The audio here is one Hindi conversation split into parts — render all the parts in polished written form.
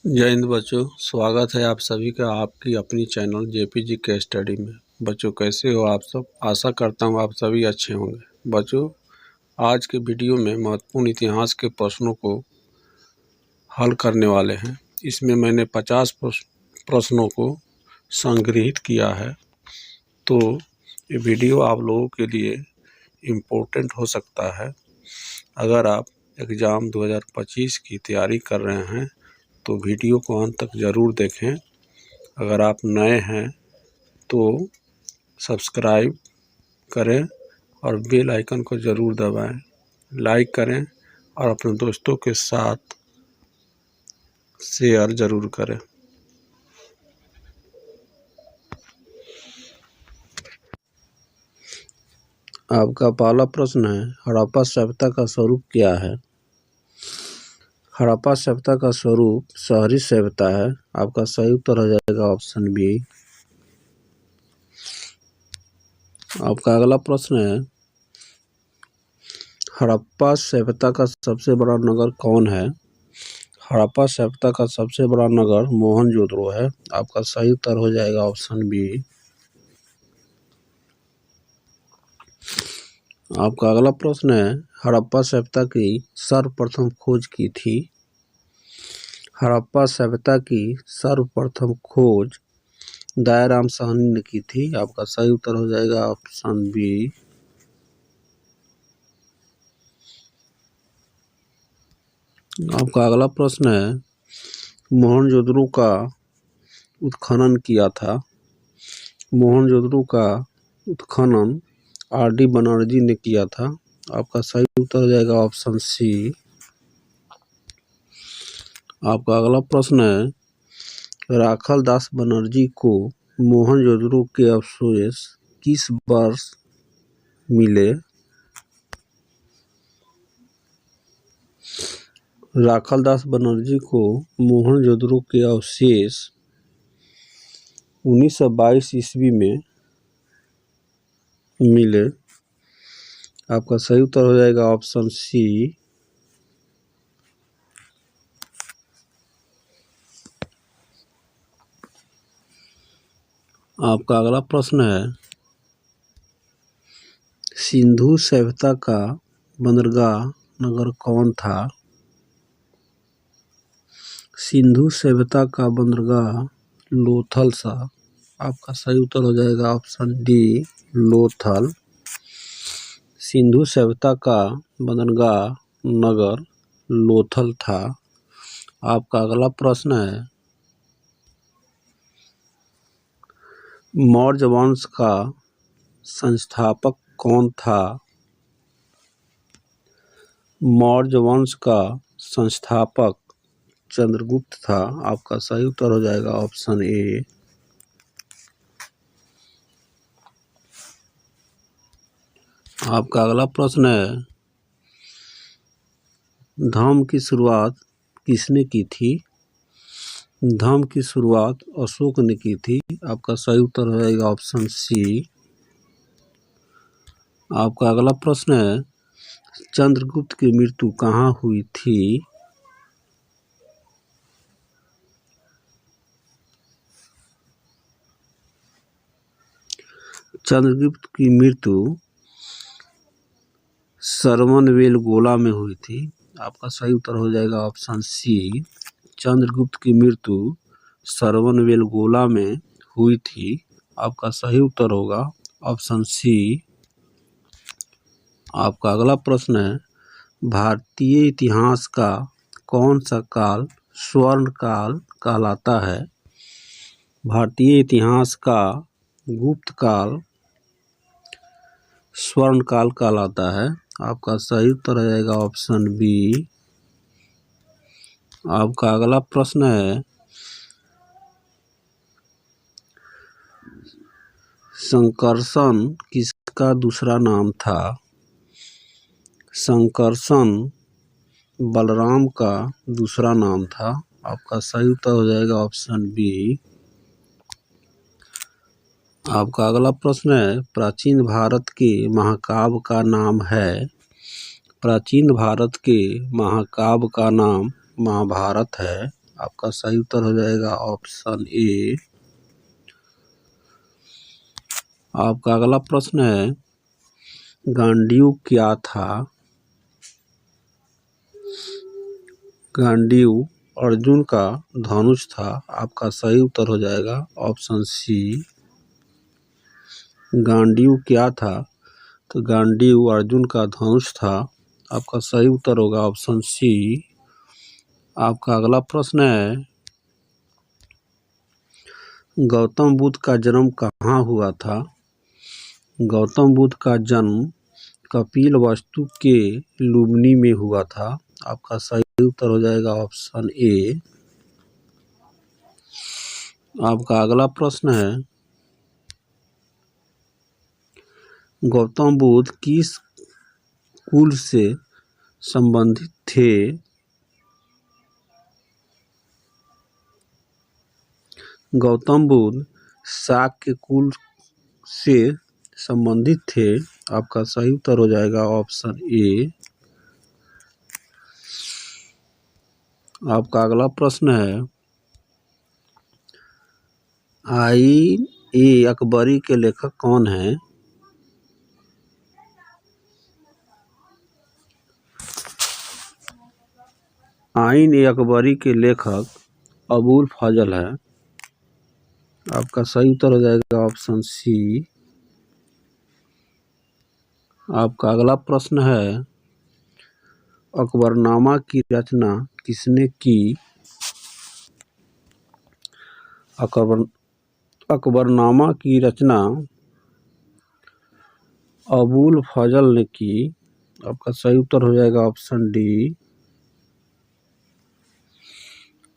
जय हिंद बच्चों, स्वागत है आप सभी का आपकी अपनी चैनल जेपीजी के स्टडी में। बच्चों कैसे हो आप सब? आशा करता हूँ आप सभी अच्छे होंगे। बच्चों आज के वीडियो में महत्वपूर्ण इतिहास के प्रश्नों को हल करने वाले हैं। इसमें मैंने 50 प्रश्नों को संग्रहित किया है, तो ये वीडियो आप लोगों के लिए इम्पोर्टेंट हो सकता है। अगर आप एग्ज़ाम 2025 की तैयारी कर रहे हैं तो वीडियो को अंत तक ज़रूर देखें। अगर आप नए हैं तो सब्सक्राइब करें और बेल आइकन को ज़रूर दबाएं, लाइक करें और अपने दोस्तों के साथ शेयर ज़रूर करें। आपका पहला प्रश्न है, हड़प्पा सभ्यता का स्वरूप क्या है? हड़प्पा सभ्यता का स्वरूप शहरी सभ्यता है। आपका सही उत्तर हो जाएगा ऑप्शन बी। आपका अगला प्रश्न है, हड़प्पा सभ्यता का सबसे बड़ा नगर कौन है? हड़प्पा सभ्यता का सबसे बड़ा नगर मोहनजोदड़ो है। आपका सही उत्तर हो जाएगा ऑप्शन बी। आपका अगला प्रश्न है, हड़प्पा सभ्यता की सर्वप्रथम खोज की थी? हड़प्पा सभ्यता की सर्वप्रथम खोज दयाराम साहनी ने की थी। आपका सही उत्तर हो जाएगा ऑप्शन बी। आपका अगला प्रश्न है, मोहनजोदड़ो का उत्खनन किया था? मोहनजोदड़ो का उत्खनन आर.डी. बनर्जी ने किया था। आपका सही उत्तर हो जाएगा ऑप्शन सी। आपका अगला प्रश्न है, राखाल दास बनर्जी को मोहनजोदड़ो के अवशेष किस वर्ष मिले? राखाल दास बनर्जी को मोहनजोदड़ो के अवशेष 1922 ईस्वी में मिले। आपका सही उत्तर हो जाएगा ऑप्शन सी। आपका अगला प्रश्न है, सिंधु सभ्यता का बंदरगाह नगर कौन था? सिंधु सभ्यता का बंदरगाह लोथल था। आपका सही उत्तर हो जाएगा ऑप्शन डी, लोथल। सिंधु सभ्यता का बंदरगाह नगर लोथल था। आपका अगला प्रश्न है, मौर्य वंश का संस्थापक कौन था? मौर्य वंश का संस्थापक चंद्रगुप्त था। आपका सही उत्तर हो जाएगा ऑप्शन ए। आपका अगला प्रश्न है, धर्म की शुरुआत किसने की थी? धर्म की शुरुआत अशोक ने की थी। आपका सही उत्तर हो जाएगा ऑप्शन सी। आपका अगला प्रश्न है, चंद्रगुप्त की मृत्यु कहाँ हुई थी? चंद्रगुप्त की मृत्यु श्रवणबेलगोला में हुई थी। आपका सही उत्तर हो जाएगा ऑप्शन सी। चंद्रगुप्त की मृत्यु श्रवणबेलगोला में हुई थी। आपका सही उत्तर होगा ऑप्शन सी। आपका अगला प्रश्न है, भारतीय इतिहास का कौन सा काल स्वर्ण काल कहलाता है? भारतीय इतिहास का गुप्त काल स्वर्ण काल कहलाता है। आपका सही उत्तर हो जाएगा ऑप्शन बी। आपका अगला प्रश्न है, संकर्षण किसका दूसरा नाम था? संकर्षण बलराम का दूसरा नाम था। आपका सही उत्तर हो जाएगा ऑप्शन बी। आपका अगला प्रश्न है, प्राचीन भारत के महाकाव्य का नाम है? प्राचीन भारत के महाकाव्य का नाम महाभारत है। आपका सही उत्तर हो जाएगा ऑप्शन ए। आपका अगला प्रश्न है, गांडीव क्या था? गांडीव अर्जुन का धनुष था। आपका सही उत्तर हो जाएगा ऑप्शन सी। गांडीव क्या था? तो गांडीव अर्जुन का धनुष था। आपका सही उत्तर होगा ऑप्शन सी। आपका अगला प्रश्न है, गौतम बुद्ध का जन्म कहाँ हुआ था? गौतम बुद्ध का जन्म कपिलवस्तु के लुम्बिनी में हुआ था। आपका सही उत्तर हो जाएगा ऑप्शन ए। आपका अगला प्रश्न है, गौतम बुद्ध किस कुल से संबंधित थे? गौतम बुद्ध शाक्य कुल से संबंधित थे। आपका सही उत्तर हो जाएगा ऑप्शन ए। आपका अगला प्रश्न है, आईन ए अकबरी के लेखक कौन हैं? आईन ए अकबरी के लेखक अबुल फजल है। आपका सही उत्तर हो जाएगा ऑप्शन सी। आपका अगला प्रश्न है, अकबरनामा की रचना किसने की? अकबरनामा की रचना अबुल फजल ने की। आपका सही उत्तर हो जाएगा ऑप्शन डी।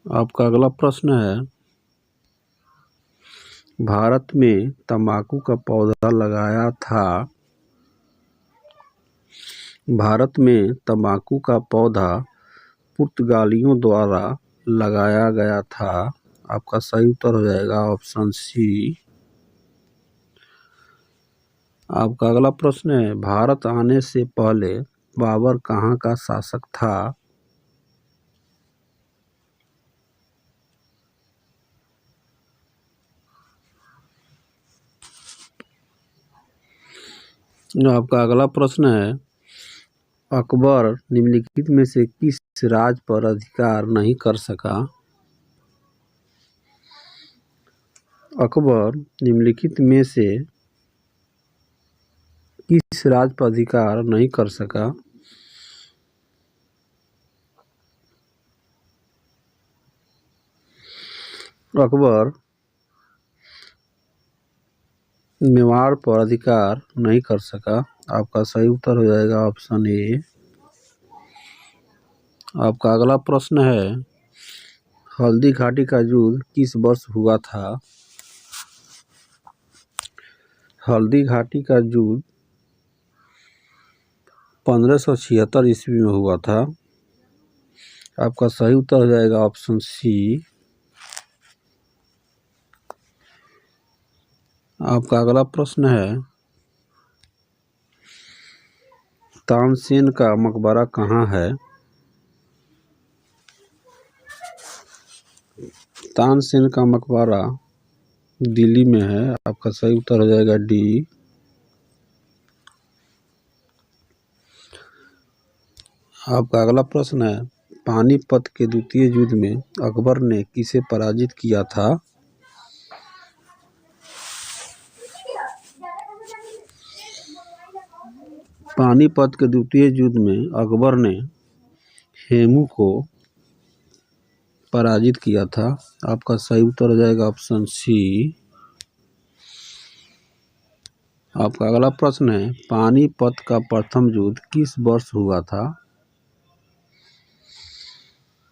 आपका अगला प्रश्न है, भारत में तंबाकू का पौधा लगाया था। भारत में तंबाकू का पौधा पुर्तगालियों द्वारा लगाया गया था। आपका सही उत्तर हो जाएगा ऑप्शन सी। आपका अगला प्रश्न है, भारत आने से पहले बाबर कहाँ का शासक था? आपका अगला प्रश्न है, अकबर निम्नलिखित में से किस राज पर अधिकार नहीं कर सका? अकबर निम्नलिखित में से किस राज पर अधिकार नहीं कर सका? अकबर मेवाड़ पर अधिकार नहीं कर सका। आपका सही उत्तर हो जाएगा ऑप्शन ए। आपका अगला प्रश्न है, हल्दी घाटी का युद्ध किस वर्ष हुआ था? हल्दी घाटी का युद्ध 1576 ईस्वी में हुआ था। आपका सही उत्तर हो जाएगा ऑप्शन सी। आपका अगला प्रश्न है, तानसेन का मकबरा कहाँ है? तानसेन का मकबरा दिल्ली में है। आपका सही उत्तर हो जाएगा डी। आपका अगला प्रश्न है, पानीपत के द्वितीय युद्ध में अकबर ने किसे पराजित किया था? पानीपत के द्वितीय युद्ध में अकबर ने हेमू को पराजित किया था। आपका सही उत्तर हो जाएगा ऑप्शन सी। आपका अगला प्रश्न है, पानीपत का प्रथम युद्ध किस वर्ष हुआ था?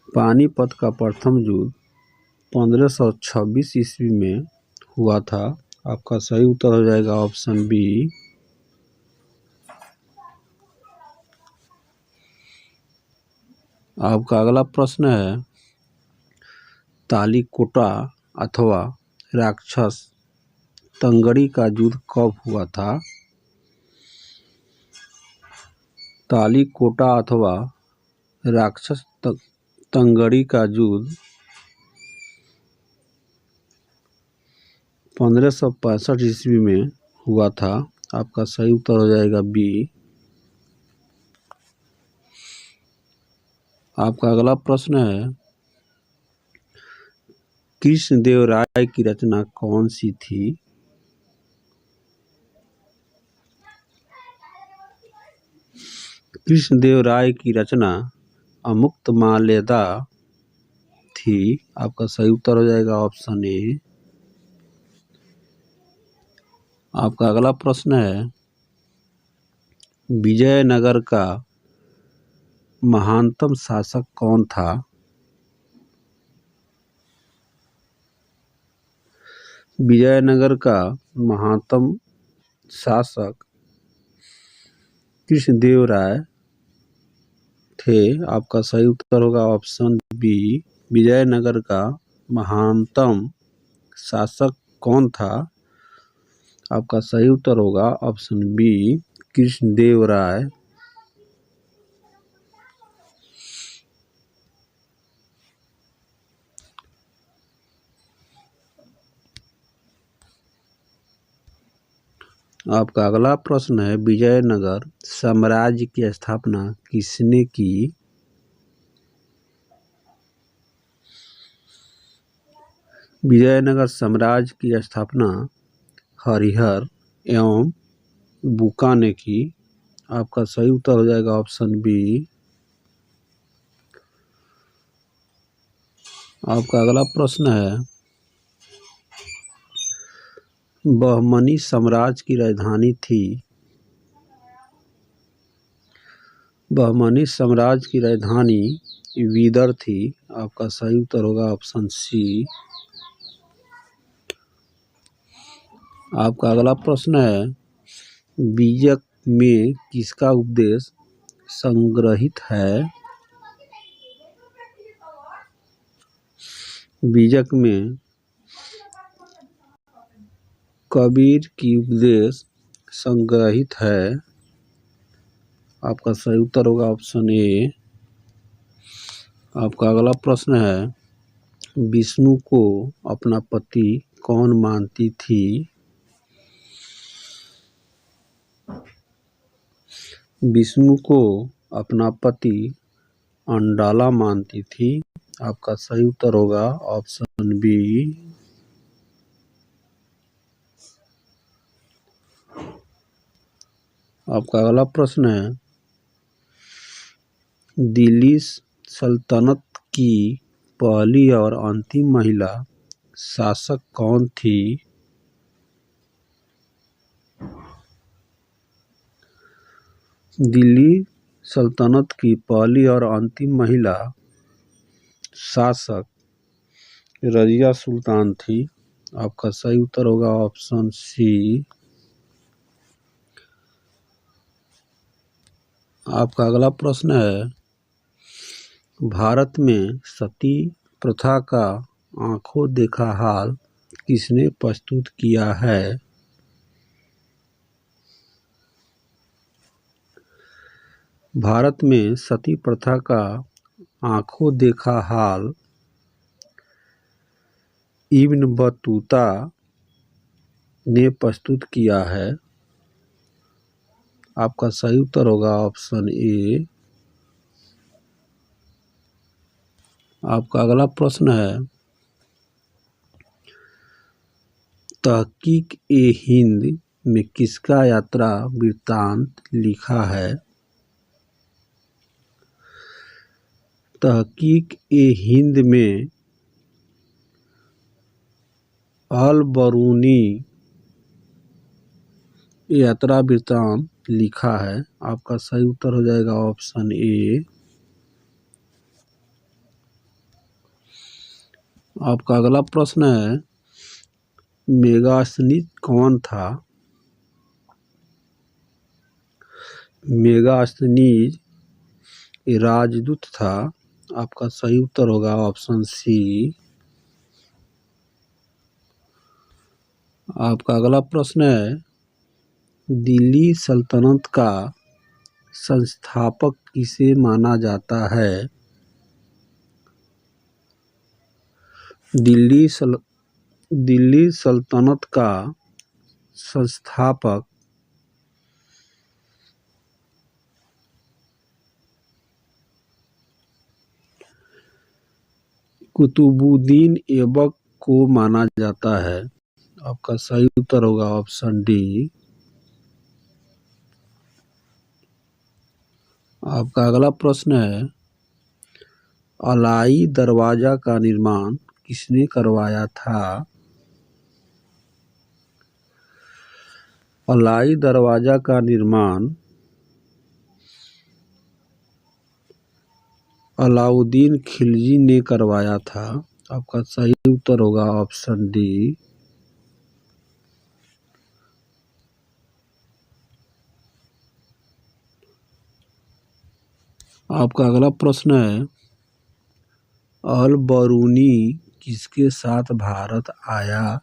पानीपत का प्रथम युद्ध 1526 ईस्वी में हुआ था। आपका सही उत्तर हो जाएगा ऑप्शन बी। आपका अगला प्रश्न है, तालीकोटा अथवा राक्षस तंगड़ी का युद्ध कब हुआ था? तालीकोटा अथवा राक्षस तंगड़ी का युद्ध 1565 ईस्वी में हुआ था। आपका सही उत्तर हो जाएगा बी। आपका अगला प्रश्न है, कृष्णदेव राय की रचना कौन सी थी? कृष्णदेव राय की रचना अमुक्तमाल्यदा थी। आपका सही उत्तर हो जाएगा ऑप्शन ए। आपका अगला प्रश्न है, विजयनगर का महानतम शासक कौन था? विजयनगर का महानतम शासक कृष्णदेव राय थे। आपका सही उत्तर होगा ऑप्शन बी। विजयनगर का महानतम शासक कौन था? आपका सही उत्तर होगा ऑप्शन बी, कृष्णदेव राय। आपका अगला प्रश्न है, विजयनगर साम्राज्य की स्थापना किसने की? विजयनगर साम्राज्य की स्थापना हरिहर एवं बुका ने की। आपका सही उत्तर हो जाएगा ऑप्शन बी। आपका अगला प्रश्न है, बहमनी साम्राज्य की राजधानी थी। बहमनी साम्राज्य की राजधानी विदर थी। आपका सही उत्तर होगा ऑप्शन सी। आपका अगला प्रश्न है, बीजक में किसका उपदेश संग्रहित है? बीजक में कबीर की उपदेश संग्रहित है। आपका सही उत्तर होगा ऑप्शन ए। आपका अगला प्रश्न है, विष्णु को अपना पति कौन मानती थी? विष्णु को अपना पति अंडाला मानती थी। आपका सही उत्तर होगा ऑप्शन बी। आपका अगला प्रश्न है, दिल्ली सल्तनत की पहली और अंतिम महिला शासक कौन थी? दिल्ली सल्तनत की पहली और अंतिम महिला शासक रजिया सुल्तान थी। आपका सही उत्तर होगा ऑप्शन सी। आपका अगला प्रश्न है, भारत में सती प्रथा का आंखों देखा हाल किसने प्रस्तुत किया है? भारत में सती प्रथा का आंखों देखा हाल इब्न बतूता ने प्रस्तुत किया है। आपका सही उत्तर होगा ऑप्शन ए। आपका अगला प्रश्न है, तहकीक-ए-हिंद में किसका यात्रा वृत्तांत लिखा है? तहकीक-ए-हिंद में अल-बरूनी यात्रा वृत्तांत लिखा है। आपका सही उत्तर हो जाएगा ऑप्शन ए। आपका अगला प्रश्न है, मेगास्थनीज कौन था? मेगास्थनीज राजदूत था। आपका सही उत्तर होगा ऑप्शन सी। आपका अगला प्रश्न है, दिल्ली सल्तनत का संस्थापक किसे माना जाता है? दिल्ली दिल्ली सल्तनत का संस्थापक कुतुबुद्दीन ऐबक को माना जाता है। आपका सही उत्तर होगा ऑप्शन डी। आपका अगला प्रश्न है, अलाई दरवाजा का निर्माण किसने करवाया था? अलाई दरवाजा का निर्माण अलाउद्दीन खिलजी ने करवाया था। आपका सही उत्तर होगा ऑप्शन डी। आपका अगला प्रश्न है, अल बरूनी किसके साथ भारत आया?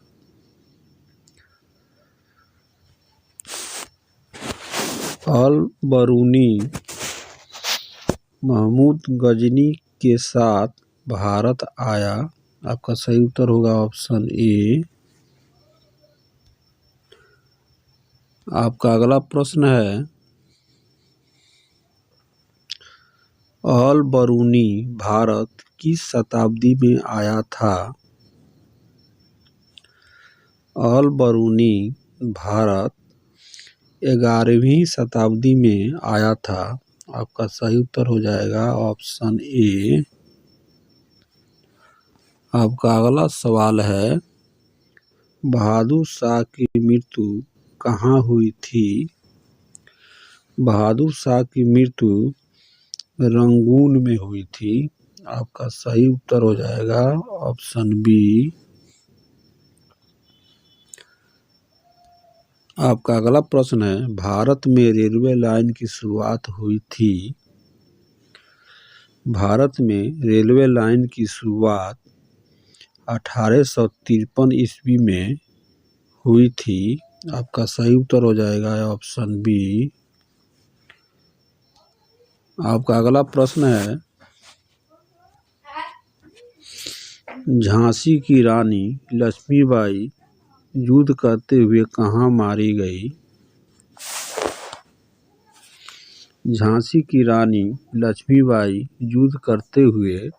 अल बरूनी महमूद गजनी के साथ भारत आया। आपका सही उत्तर होगा ऑप्शन ए। आपका अगला प्रश्न है, अल बरूनी भारत किस शताब्दी में आया था? अल बरूनी भारत 11वीं शताब्दी में आया था। आपका सही उत्तर हो जाएगा ऑप्शन ए। आपका अगला सवाल है, बहादुर शाह की मृत्यु कहाँ हुई थी? बहादुर शाह की मृत्यु रंगून में हुई थी। आपका सही उत्तर हो जाएगा ऑप्शन बी। आपका अगला प्रश्न है, भारत में रेलवे लाइन की शुरुआत हुई थी? भारत में रेलवे लाइन की शुरुआत 1853 ईस्वी में हुई थी। आपका सही उत्तर हो जाएगा ऑप्शन बी। आपका अगला प्रश्न है, झांसी की रानी लक्ष्मीबाई युद्ध करते हुए कहाँ मारी गई? झांसी की रानी लक्ष्मीबाई युद्ध करते हुए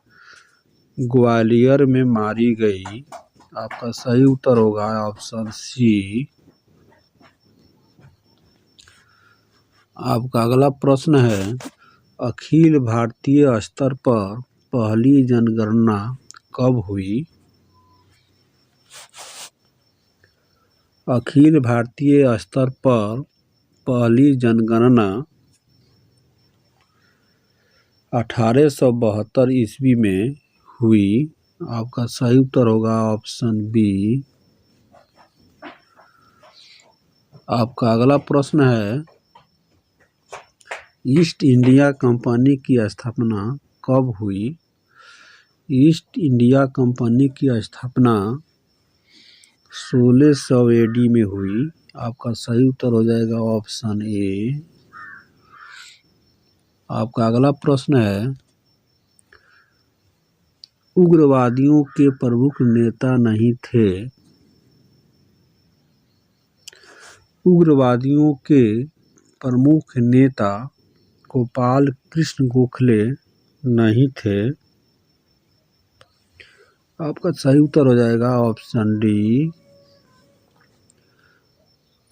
ग्वालियर में मारी गई। आपका सही उत्तर होगा ऑप्शन सी। आपका अगला प्रश्न है, अखिल भारतीय स्तर पर पहली जनगणना कब हुई? अखिल भारतीय स्तर पर पहली जनगणना 1872 ईस्वी में हुई। आपका सही उत्तर होगा ऑप्शन बी। आपका अगला प्रश्न है, ईस्ट इंडिया कंपनी की स्थापना कब हुई? ईस्ट इंडिया कंपनी की स्थापना 1600 AD में हुई। आपका सही उत्तर हो जाएगा ऑप्शन ए। आपका अगला प्रश्न है, उग्रवादियों के प्रमुख नेता नहीं थे? उग्रवादियों के प्रमुख नेता गोपाल कृष्ण गोखले नहीं थे। आपका सही उत्तर हो जाएगा ऑप्शन डी।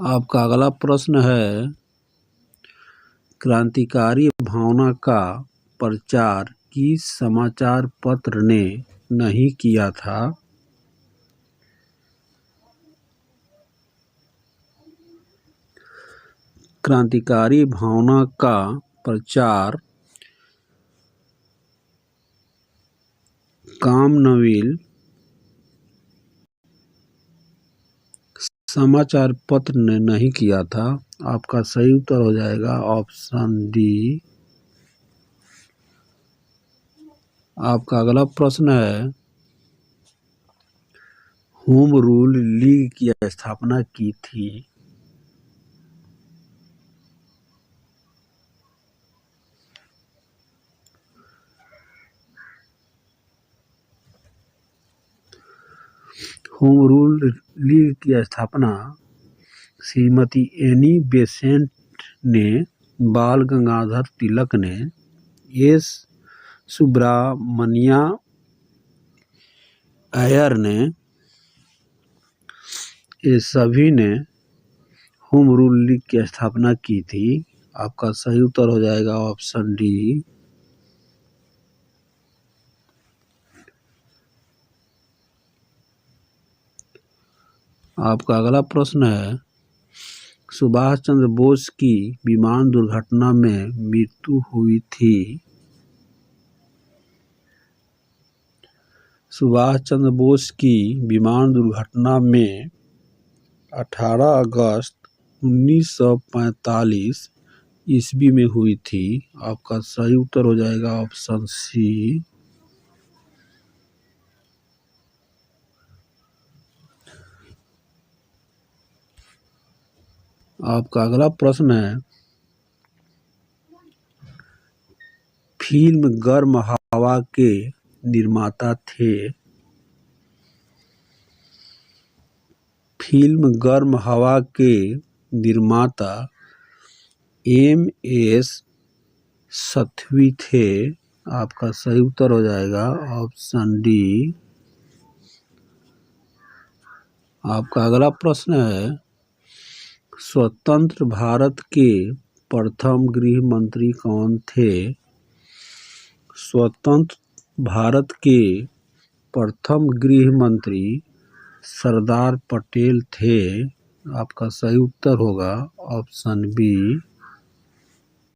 आपका अगला प्रश्न है, क्रांतिकारी भावना का प्रचार किस समाचार पत्र ने नहीं किया था? क्रांतिकारी भावना का प्रचार कामनवेल समाचार पत्र ने नहीं किया था। आपका सही उत्तर हो जाएगा ऑप्शन डी। आपका अगला प्रश्न है, होम रूल लीग की स्थापना की थी? होम रूल लीग की स्थापना श्रीमती एनी बेसेंट ने, बाल गंगाधर तिलक ने, एस सुब्रमण्या अय्यर ने, ये सभी ने होम रूल लीग की स्थापना की थी। आपका सही उत्तर हो जाएगा ऑप्शन डी। आपका अगला प्रश्न है, सुभाष चंद्र बोस की विमान दुर्घटना में मृत्यु हुई थी। सुभाष चंद्र बोस की विमान दुर्घटना में 18 अगस्त 1945 ईस्वी में हुई थी। आपका सही उत्तर हो जाएगा ऑप्शन सी। आपका अगला प्रश्न है, फिल्म गर्म हवा के निर्माता थे। फिल्म गर्म हवा के निर्माता M.S. साध्वी थे। आपका सही उत्तर हो जाएगा ऑप्शन डी। आपका अगला प्रश्न है, स्वतंत्र भारत के प्रथम गृह मंत्री कौन थे। स्वतंत्र भारत के प्रथम गृह मंत्री सरदार पटेल थे। आपका सही उत्तर होगा ऑप्शन बी।